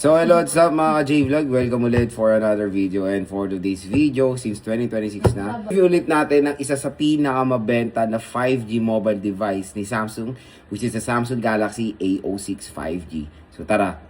So hello, what's up mga ka-J-Vlog? Welcome ulit for another video, and for today's video, since 2026 na, review ulit natin ang isa sa pinakamabenta na 5G mobile device ni Samsung, which is the Samsung Galaxy A06 5G. So tara!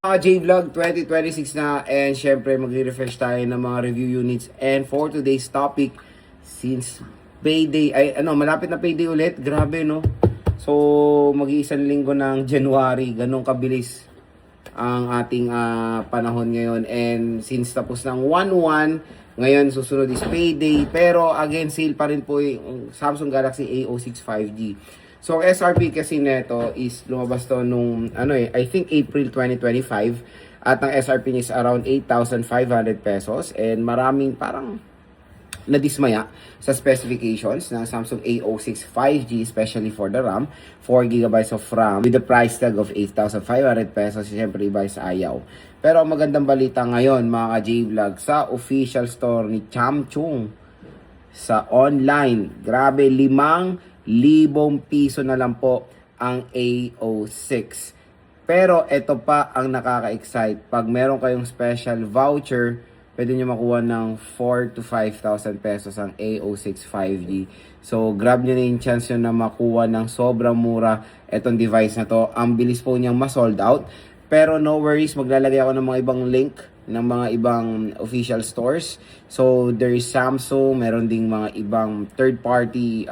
Mga J-Vlog 2026 na, and syempre magre-refresh tayo ng mga review units. And for today's topic, since payday, malapit na payday ulit, grabe no. So mag-iisang linggo ng January, ganun kabilis ang ating panahon ngayon. And since tapos ng 1-1, ngayon susunod is payday, pero again sale pa rin po yung Samsung Galaxy A06 5G. So, ang SRP kasi neto is lumabas to nung, I think April 2025. At ang SRP niya is around 8,500 pesos. And maraming parang nadismaya sa specifications ng Samsung A06 5G, especially for the RAM. 4GB of RAM with the price tag of 8,500 pesos. Siyempre, iba sa ayaw. Pero ang magandang balita ngayon, mga J-Vlog, sa official store ni Samsung sa online, grabe, 5,000 piso na lang po ang A06. Pero ito pa ang nakaka-excite. Pag meron kayong special voucher, pwede nyo makuha ng 4,000 to 5,000 pesos ang A06 5G. So, grab nyo na yung chance nyo na makuha ng sobrang mura itong device na to. Ang bilis po niyang ma-sold out. Pero no worries, maglalagay ako ng mga ibang link ng mga ibang official stores. So, there is Samsung, meron ding mga ibang third-party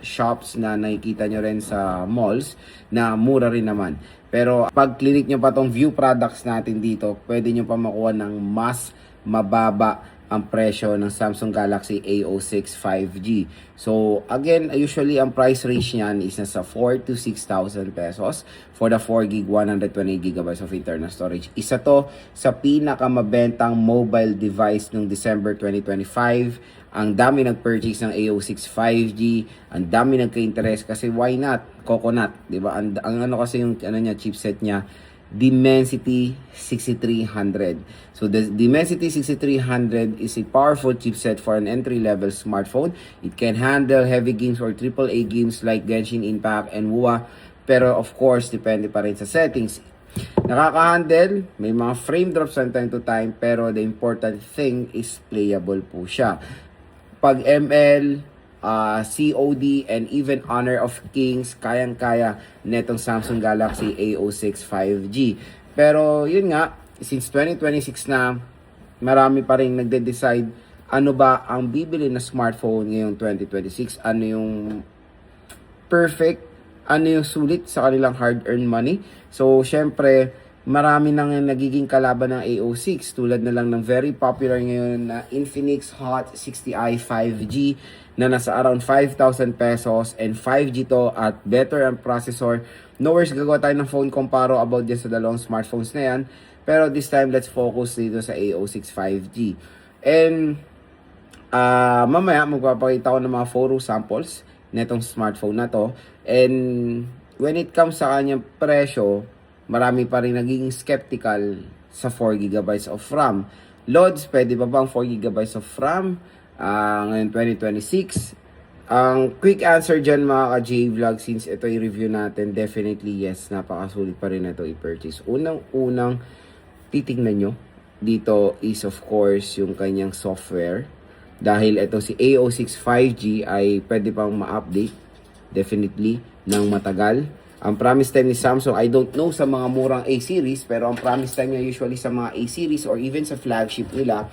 shops na nakikita nyo rin sa malls na mura rin naman. Pero pag clinic nyo pa tong view products natin dito, pwede nyo pa makuha ng mas mababa ang presyo ng Samsung Galaxy A06 5G. So, again, usually ang price range niyan is nasa 4,000 to 6,000 pesos for the 4GB, 128GB of internal storage. Isa to sa pinakamabentang mobile device noong December 2025. Ang dami nag-purchase ng A06 5G, ang dami nagka-interest kasi why not? Coconut, 'di ba? Ang kasi yung chipset niya, Dimensity 6300. So the Dimensity 6300 is a powerful chipset for an entry-level smartphone. It can handle heavy games or AAA games like Genshin Impact and WoA. Pero of course, depende pa rin sa settings. Nakaka-handle, may mga frame drops from time to time, pero the important thing is playable po siya. Pag ML, COD, and even Honor of Kings, kayang-kaya netong Samsung Galaxy A06 5G. Pero yun nga, since 2026 na, marami pa rin nagde-decide ano ba ang bibili na smartphone ngayong 2026, ano yung perfect, ano yung sulit sa kanilang hard-earned money. So, syempre, marami nang nagiging kalaban ng A06, tulad na lang ng very popular ngayon na Infinix Hot 60i 5G na nasa around 5,000 pesos, and 5G to at better ang processor. No worries, gagawa tayo ng phone comparo about dyan sa dalawang smartphones na yan. Pero this time, let's focus dito sa A06 5G. And mamaya, magpapakita ko ng mga photo samples netong smartphone na to. And when it comes sa kanyang presyo, marami pa rin naging skeptical sa 4GB of RAM. Loads, pwede ba bang 4GB of RAM ngayon 2026? Ang quick answer dyan mga ka-J-Vlog, since ito yung review natin, definitely yes, napakasulit pa rin ito i-purchase. Unang titignan nyo dito is of course yung kanyang software. Dahil ito si A06 5G ay pwede pang ma-update definitely ng matagal. Ang promise time ni Samsung, I don't know sa mga murang A-series, pero ang promise time niya usually sa mga A-series or even sa flagship nila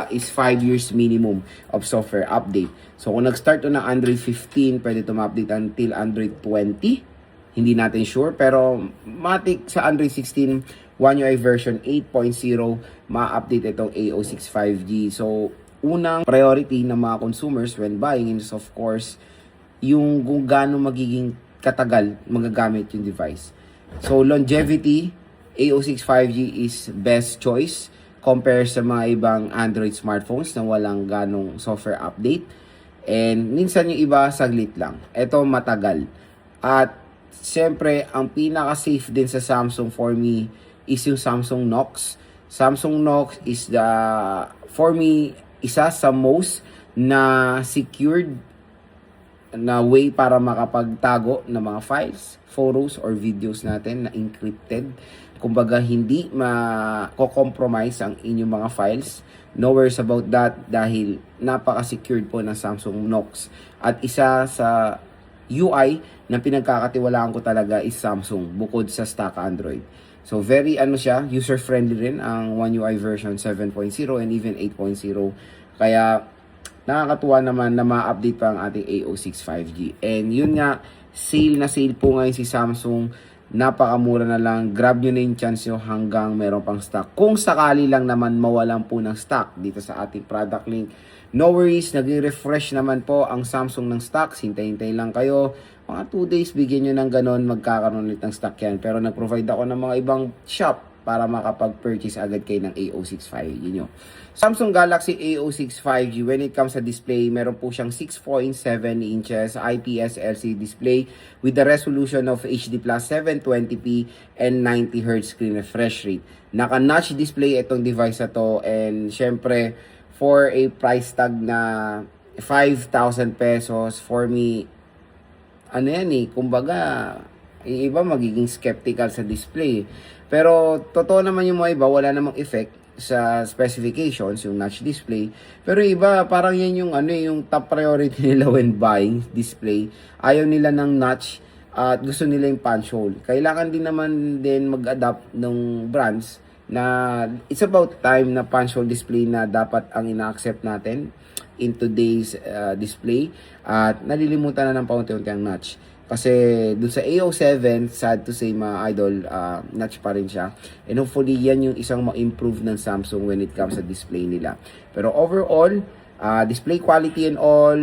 is 5 years minimum of software update. So kung nag-start to ng Android 15, pwede ito ma-update until Android 20. Hindi natin sure, pero matik sa Android 16 One UI version 8.0, ma-update itong A06 5G. So unang priority ng mga consumers when buying is of course yung kung gaano magiging katagal magagamit yung device. So longevity, A06 5G is best choice compare sa mga ibang Android smartphones na walang ganong software update. And minsan yung iba saglit lang. Ito matagal. At siyempre, ang pinaka-safe din sa Samsung for me is yung Samsung Knox. Samsung Knox is for me, isa sa most na secured na way para makapagtago ng mga files, photos, or videos natin na encrypted. Kumbaga, hindi ma-compromise ang inyong mga files. No worries about that dahil napaka-secured po ng Samsung Knox. At isa sa UI na pinagkakatiwalaan ko talaga is Samsung bukod sa stock Android. So very user-friendly rin ang One UI version 7.0 and even 8.0. Kaya nakakatuwa naman na ma-update pa ang ating A06 5G. And yun nga, sale na sale po ngayon si Samsung. Napakamura na lang. Grab nyo na yung chance nyo hanggang meron pang stock. Kung sakali lang naman mawalan po ng stock dito sa ating product link, no worries, nag-refresh naman po ang Samsung ng stocks. Hintay-hintay lang kayo. Mga 2 days, bigyan nyo ng ganon, magkakaroon ulit ng stock yan. Pero nag-provide ako ng mga ibang shop para makapag-purchase agad kayo ng A06 5G nyo. Samsung Galaxy A06 5G, when it comes sa display, meron po siyang 6.7 inches IPS LCD display with the resolution of HD Plus 720p and 90Hz screen refresh rate. Naka-notch display itong device na to, and syempre, for a price tag na 5,000 pesos, for me, kumbaga, yung iba magiging skeptical sa display. Pero totoo naman yung mga iba, wala namang effect sa specifications, yung notch display. Pero iba, parang yan yung yung top priority nila when buying display. Ayaw nila ng notch at gusto nila yung punch hole. Kailangan din naman din mag-adapt ng brands na it's about time na punch hole display na dapat ang ina-accept natin in today's display. At nalilimutan na ng paunti-unti ang notch. Kasi dun sa A07, sad to say mga idol, notch pa rin siya. And hopefully yan yung isang ma-improve ng Samsung when it comes sa display nila. Pero overall, display quality and all,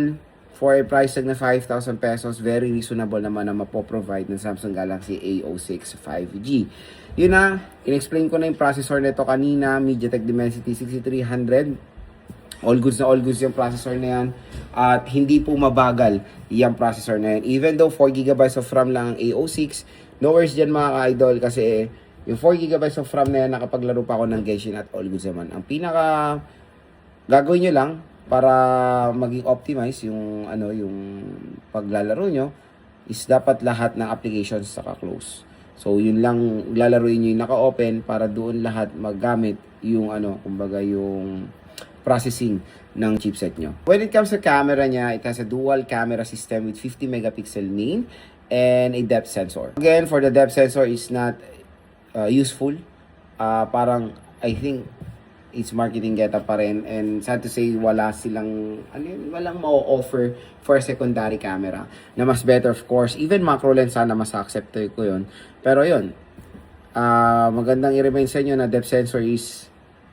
for a price tag na 5,000 pesos, very reasonable naman na mapoprovide ng Samsung Galaxy A06 5G. Yun na, in-explain ko na yung processor nito kanina, MediaTek Dimensity 6300. All goods yung processor na yan. At hindi po mabagal yung processor na yan. Even though 4GB of RAM lang ang A06, no worries dyan mga ka-idol kasi yung 4GB of RAM na yan, nakapaglaro pa ako ng Genshin at all goods naman. Ang pinaka gagawin nyo lang para maging optimize yung yung paglalaro nyo is dapat lahat ng applications naka-close. So yun lang, lalaruin nyo yung naka-open para doon lahat maggamit yung kumbaga yung processing ng chipset nyo. When it comes to camera niya, it has a dual camera system with 50 megapixel main and a depth sensor. Again, for the depth sensor is not useful. Parang I think it's marketing getup pa rin, and sad to say walang ma-offer for a secondary camera na mas better, of course. Even macro lens sana mas accept ko yun. Pero yun, magandang i-remind sa inyo na depth sensor is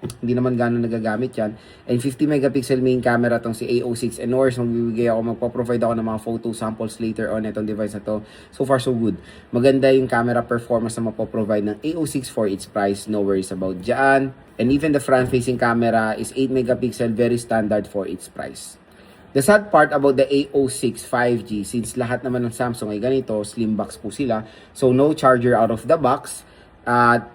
hindi naman gano'n nagagamit yan. And 50 megapixel main camera tong si A06. And of course, magpo-provide ako ng mga photo samples later on itong device na to. So far, so good. Maganda yung camera performance na mapoprovide ng A06 for its price. No worries about dyan. And even the front-facing camera is 8 megapixel, very standard for its price. The sad part about the A06 5G, since lahat naman ng Samsung ay ganito, slim box po sila. So, no charger out of the box. At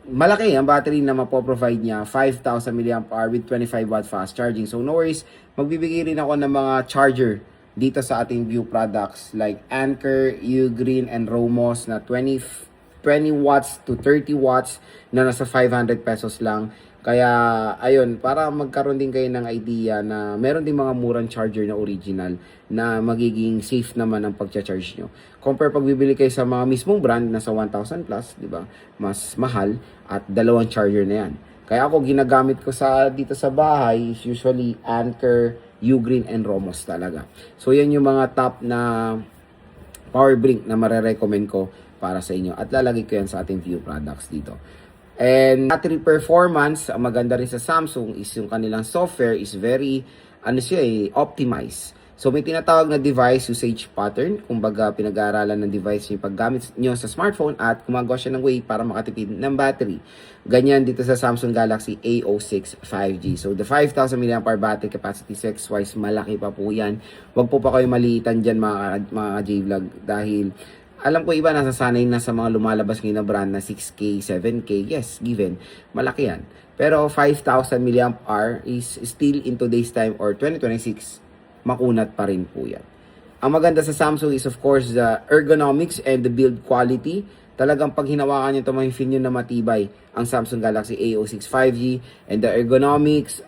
malaki ang battery na mapoprovide niya, 5,000 mAh with 25 watt fast charging. So no worries, magbibigay rin ako ng mga charger dito sa ating View products like Anker, Ugreen, and Romos na 20 watts to 30 watts na nasa 500 pesos lang. Kaya ayun, para magkaroon din kayo ng idea na meron din mga murang charger na original na magiging safe naman ang pagcha-charge nyo. Compare pag bibili kayo sa mga mismong brand na sa 1,000 plus, di ba? Mas mahal at dalawang charger na yan. Kaya ako ginagamit ko dito sa bahay is usually Anker, Ugreen, and Romos talaga. So yan yung mga top na power bank na marerecommend ko para sa inyo. At lalagay ko yan sa ating View products dito. And battery performance, ang maganda rin sa Samsung is yung kanilang software is very optimized. So may tinatawag na device usage pattern, kumbaga pinag-aaralan ng device yung paggamit nyo sa smartphone at gumagawa siya ng way para makatipid ng battery. Ganyan dito sa Samsung Galaxy A06 5G. So the 5,000 mAh battery capacity, sex-wise malaki pa po yan. Huwag po pa kayo maliitan dyan mga J-Vlog dahil Alam ko iba nasasanay na sa mga lumalabas ngayon na brand na 6K, 7K. Yes, given. Malaki yan. Pero 5,000 mAh is still in today's time or 2026, makunat pa rin po yan. Ang maganda sa Samsung is of course the ergonomics and the build quality. Talagang pag hinawakan nyo ito, ma-feel nyo na matibay ang Samsung Galaxy A06 5G. And the ergonomics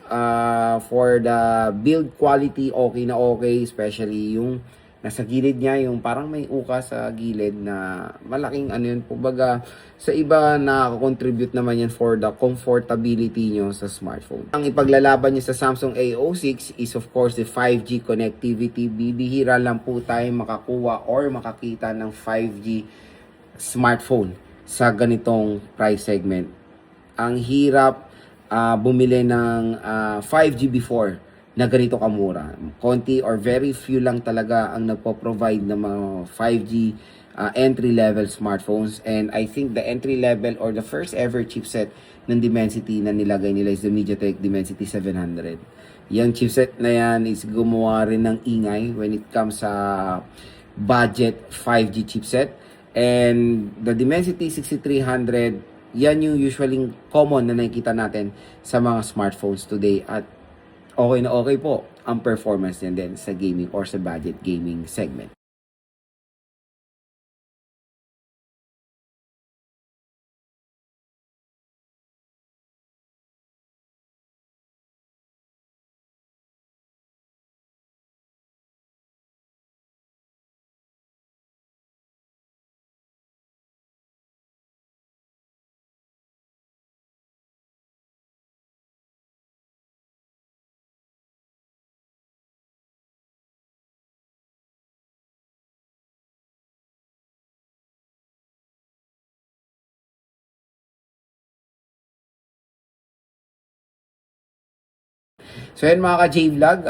for the build quality, okay na okay. Especially yung nasa gilid niya, yung parang may uka sa gilid na malaking ano yun. Kumbaga, sa iba nakaka-contribute naman yan for the comfortability nyo sa smartphone. Ang ipaglalaban nyo sa Samsung A06 is of course the 5G connectivity. Bibihira lang po tayo makakuha or makakita ng 5G smartphone sa ganitong price segment. Ang hirap bumili ng 5G before na ganito kamura. Konti or very few lang talaga ang nagpo-provide ng mga 5G entry-level smartphones. And I think the entry-level or the first ever chipset ng Dimensity na nilagay nila is the MediaTek Dimensity 700. Yung chipset na yan is gumawa rin ng ingay when it comes sa budget 5G chipset. And the Dimensity 6300, yan yung usually common na nakikita natin sa mga smartphones today. At okay na okay po ang performance niyan din sa gaming or sa budget gaming segment. So yan mga ka-J-Vlog,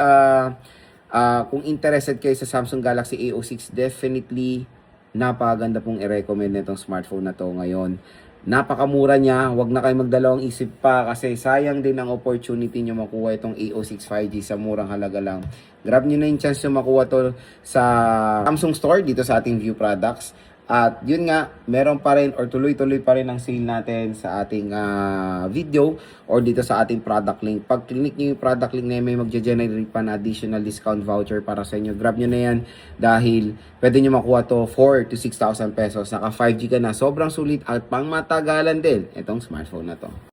kung interested kayo sa Samsung Galaxy A06, definitely napakaganda pong i-recommend nitong smartphone na to ngayon. Napakamura niya, wag na kayo magdalawang isip pa kasi sayang din ang opportunity nyo makuha itong A06 5G sa murang halaga lang. Grab nyo na yung chance nyo makuha to sa Samsung Store dito sa ating View Products. At yun nga, meron pa rin or tuloy-tuloy pa rin ang sale natin sa ating video or dito sa ating product link. Pag click nyo yung product link na yun, may magge-generate pa na additional discount voucher para sa inyo. Grab nyo na yan dahil pwede nyo makuha to 4 to 6,000 pesos. Naka 5G ka na. Sobrang sulit at pang matagalan din itong smartphone na to.